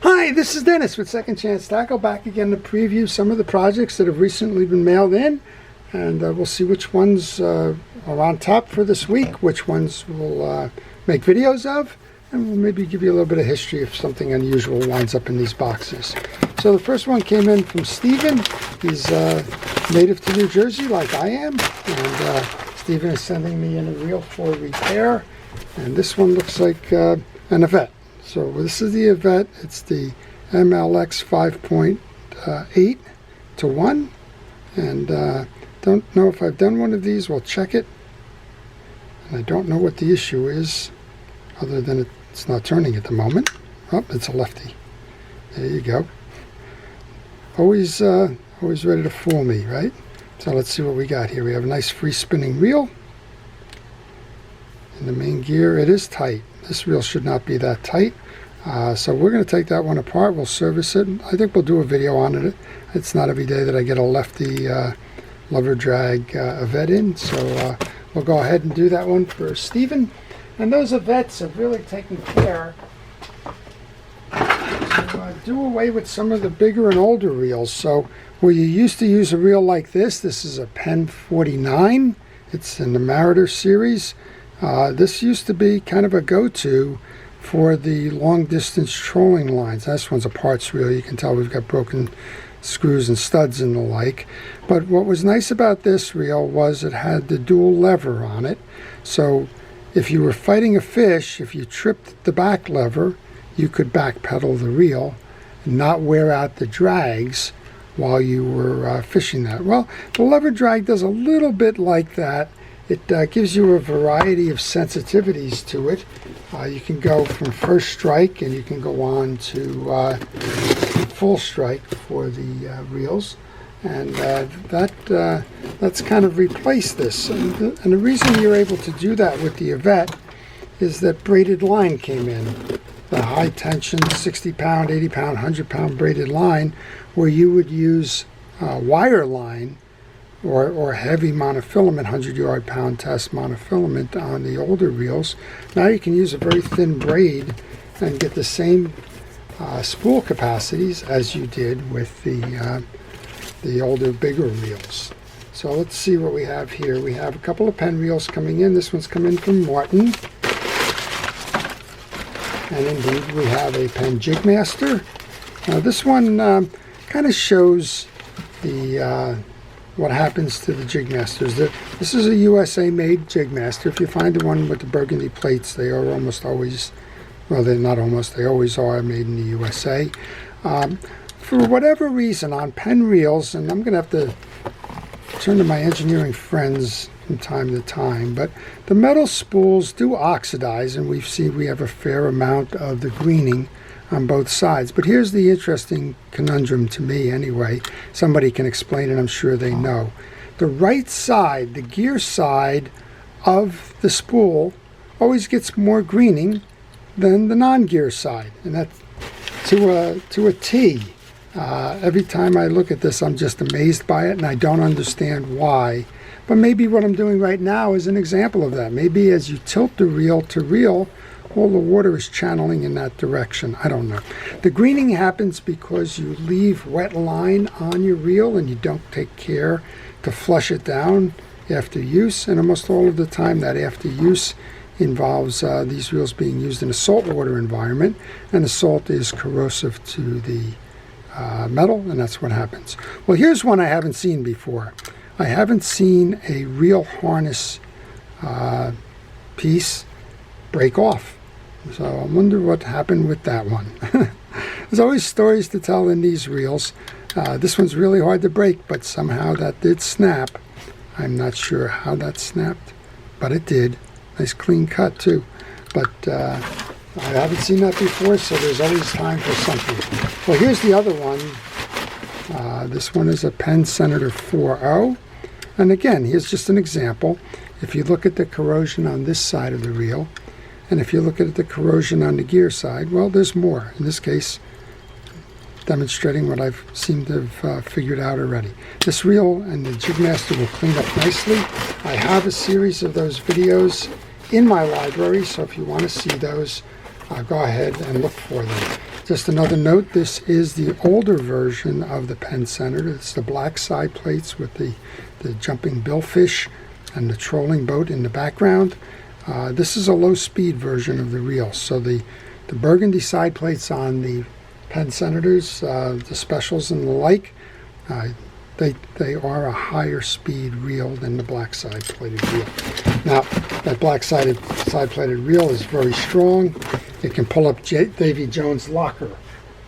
Hi, this is Dennis with Second Chance Tackle, back again to preview some of the projects that have recently been mailed in, and we'll see which ones are on top for this week, which ones we'll make videos of, and we'll maybe give you a little bit of history if something unusual winds up in these boxes. So the first one came in from Steven. He's native to New Jersey like I am, and Steven is sending me in a reel for repair, and this one looks like an Yvette. So this is the Yvette. It's the MLX 5.8 to 1, and don't know if I've done one of these. We'll check it, and I don't know what the issue is other than it's not turning at the moment. Oh, it's a lefty. There you go. Always ready to fool me, right? So let's see what we got here. We have a nice free spinning reel. In the main gear, it is tight. This reel should not be that tight. So we're going to take that one apart. We'll service it. I think we'll do a video on it. It's not every day that I get a lefty lever drag Yvette in. So we'll go ahead and do that one for Steven. And those Yvettes have really taken care to do away with some of the bigger and older reels. So where you used to use a reel like this is a Penn 49. It's in the Marauder series. This used to be kind of a go-to for the long-distance trolling lines. This one's a parts reel. You can tell we've got broken screws and studs and the like. But what was nice about this reel was it had the dual lever on it. So if you were fighting a fish, if you tripped the back lever, you could backpedal the reel and not wear out the drags while you were fishing that. Well, the lever drag does a little bit like that. It gives you a variety of sensitivities to it. You can go from first strike, and you can go on to full strike for the reels, and that's kind of replaced this. And the reason you're able to do that with the Yvette is that braided line came in. The high tension 60-pound, 80-pound, 100-pound braided line, where you would use wire line or heavy monofilament, 100-yard pound test monofilament on the older reels. Now you can use a very thin braid and get the same spool capacities as you did with the older, bigger reels. So let's see what we have here. We have a couple of Penn reels coming in. This one's coming from Martin. And indeed, we have a Penn Jigmaster. This one kind of shows the what happens to the Jigmasters. This is a USA-made Jigmaster. If you find the one with the burgundy plates, they are almost always, well, they're not almost, they always are made in the USA. For whatever reason, on Penn reels, and I'm going to have to turn to my engineering friends from time to time, but the metal spools do oxidize, and we have a fair amount of the greening on both sides. But here's the interesting conundrum to me anyway. Somebody can explain it, I'm sure they know. The right side, the gear side of the spool, always gets more greening than the non-gear side, and that's to a T. Every time I look at this, I'm just amazed by it, and I don't understand why. But maybe what I'm doing right now is an example of that. Maybe as you tilt the reel to reel, all the water is channeling in that direction. I don't know. The greening happens because you leave wet line on your reel and you don't take care to flush it down after use. And almost all of the time that after use involves these reels being used in a saltwater environment, and the salt is corrosive to the metal, and that's what happens. Well, here's one I haven't seen before. I haven't seen a reel harness piece break off. So I wonder what happened with that one. There's always stories to tell in these reels. This one's really hard to break, but somehow that did snap. I'm not sure how that snapped, but it did. Nice clean cut too. But I haven't seen that before, so there's always time for something. Well, here's the other one. This one is a Penn Senator 4.0. And again, here's just an example. If you look at the corrosion on this side of the reel, and if you look at the corrosion on the gear side, well, there's more. In this case, demonstrating what I've seemed to have figured out already. This reel and the Jigmaster will clean up nicely. I have a series of those videos in my library, so if you want to see those, go ahead and look for them. Just another note, this is the older version of the Penn Senator. It's the black side plates with the jumping billfish and the trolling boat in the background. This is a low-speed version of the reel. So the burgundy side plates on the Penn Senators, the specials and the like, they are a higher speed reel than the black side plated reel. Now, that black side plated reel is very strong. It can pull up Davy Jones' locker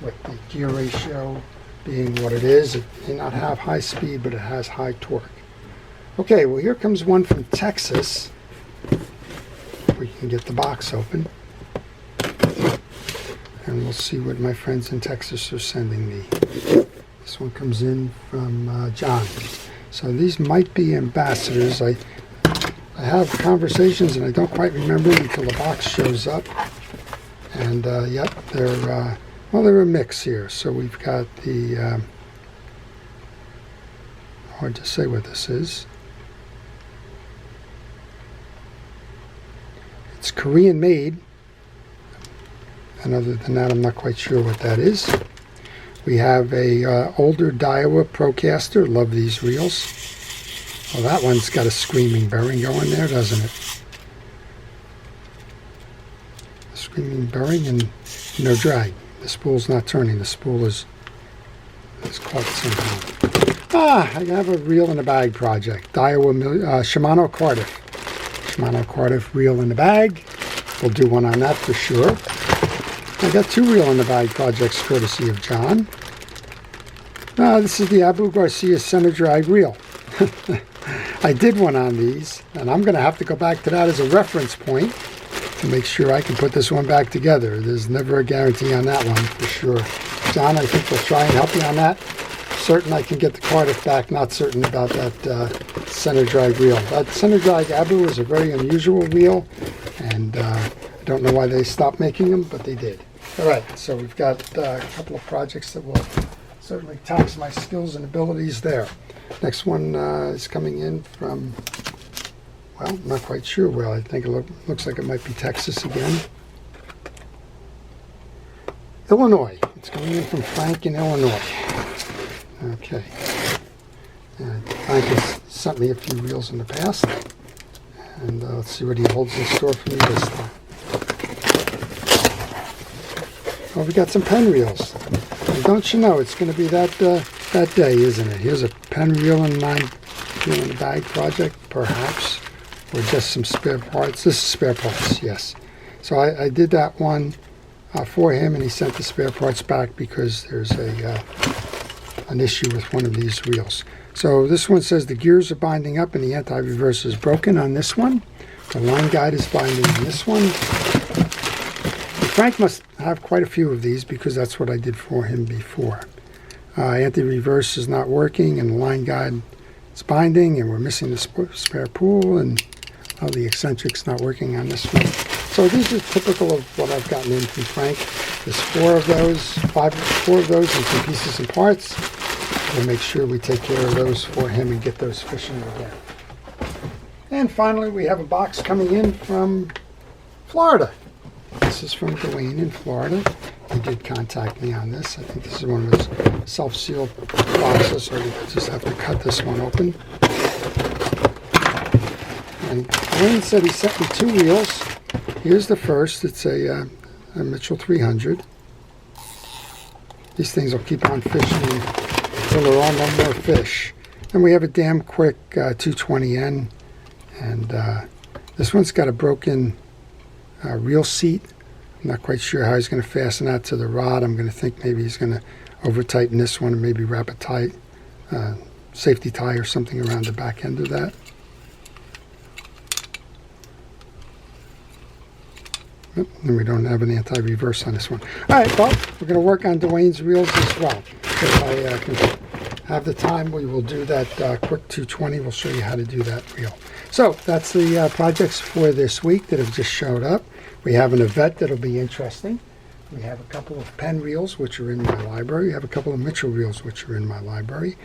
with the gear ratio being what it is. It may not have high speed, but it has high torque. Okay, well, here comes one from Texas. We can get the box open. And we'll see what my friends in Texas are sending me. This one comes in from John. So these might be ambassadors. I have conversations and I don't quite remember until the box shows up. And yep, they're a mix here. So we've got the hard to say what this is. It's Korean made, and other than that, I'm not quite sure what that is. We have a older Daiwa Procaster. Love these reels. Well, that one's got a screaming bearing going there, doesn't it? A screaming bearing and no drag. The spool's not turning. The spool is caught somehow. I have a reel in a bag project. Daiwa Shimano Cardiff. Shimano Cardiff reel in the bag. We'll do one on that for sure. I got two reel in the bag projects courtesy of John. This is the Abu Garcia center drag reel. I did one on these, and I'm going to have to go back to that as a reference point to make sure I can put this one back together. There's never a guarantee on that one for sure. John, I think we'll try and help you on that. Certain I can get the Cardiff back, not certain about that center drag reel. That center drag Abu is a very unusual reel, and I don't know why they stopped making them, but they did. All right, so we've got a couple of projects that will certainly tax my skills and abilities there. Next one is coming in from, well, I'm not quite sure. Well, I think it looks like it might be Texas again. Illinois. It's coming in from Frank in Illinois. Okay. Frank has sent me a few reels in the past. And let's see what he holds in store for me this time. Well, we got some Penn reels. And don't you know, it's going to be that day, isn't it? Here's a Penn reel in the bag project, perhaps, or just some spare parts. This is spare parts, yes. So I did that one for him, and he sent the spare parts back because there's an issue with one of these reels. So this one says the gears are binding up and the anti-reverse is broken on this one. The line guide is binding on this one. And Frank must have quite a few of these because that's what I did for him before. Anti-reverse is not working and the line guide is binding, and we're missing the spare pool, and the eccentric's not working on this one. So these are typical of what I've gotten in from Frank. There's four of those in some pieces and parts. We'll make sure we take care of those for him and get those fishing again. And finally, we have a box coming in from Florida. This is from Dwayne in Florida. He did contact me on this. I think this is one of those self-sealed boxes, so we just have to cut this one open. And Dwayne said he sent me two reels. Here's the first. It's a Mitchell 300. These things will keep on fishing until there are no more fish. And we have a Damn Quick 220N. And this one's got a broken reel seat. I'm not quite sure how he's going to fasten that to the rod. I'm going to think maybe he's going to over-tighten this one and maybe wrap a tight safety tie or something around the back end of that. And we don't have an anti-reverse on this one. All right, well, we're going to work on Dwayne's reels as well. If I can have the time, we will do that quick 220. We'll show you how to do that reel. So that's the projects for this week that have just showed up. We have an Yvette that'll be interesting. We have a couple of Penn reels, which are in my library. We have a couple of Mitchell reels, which are in my library.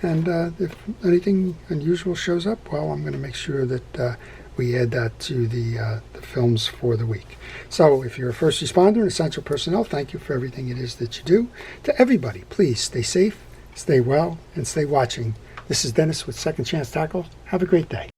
And if anything unusual shows up, well, I'm going to make sure that we add that to the films for the week. So if you're a first responder and essential personnel, thank you for everything it is that you do. To everybody, please stay safe, stay well, and stay watching. This is Dennis with Second Chance Tackle. Have a great day.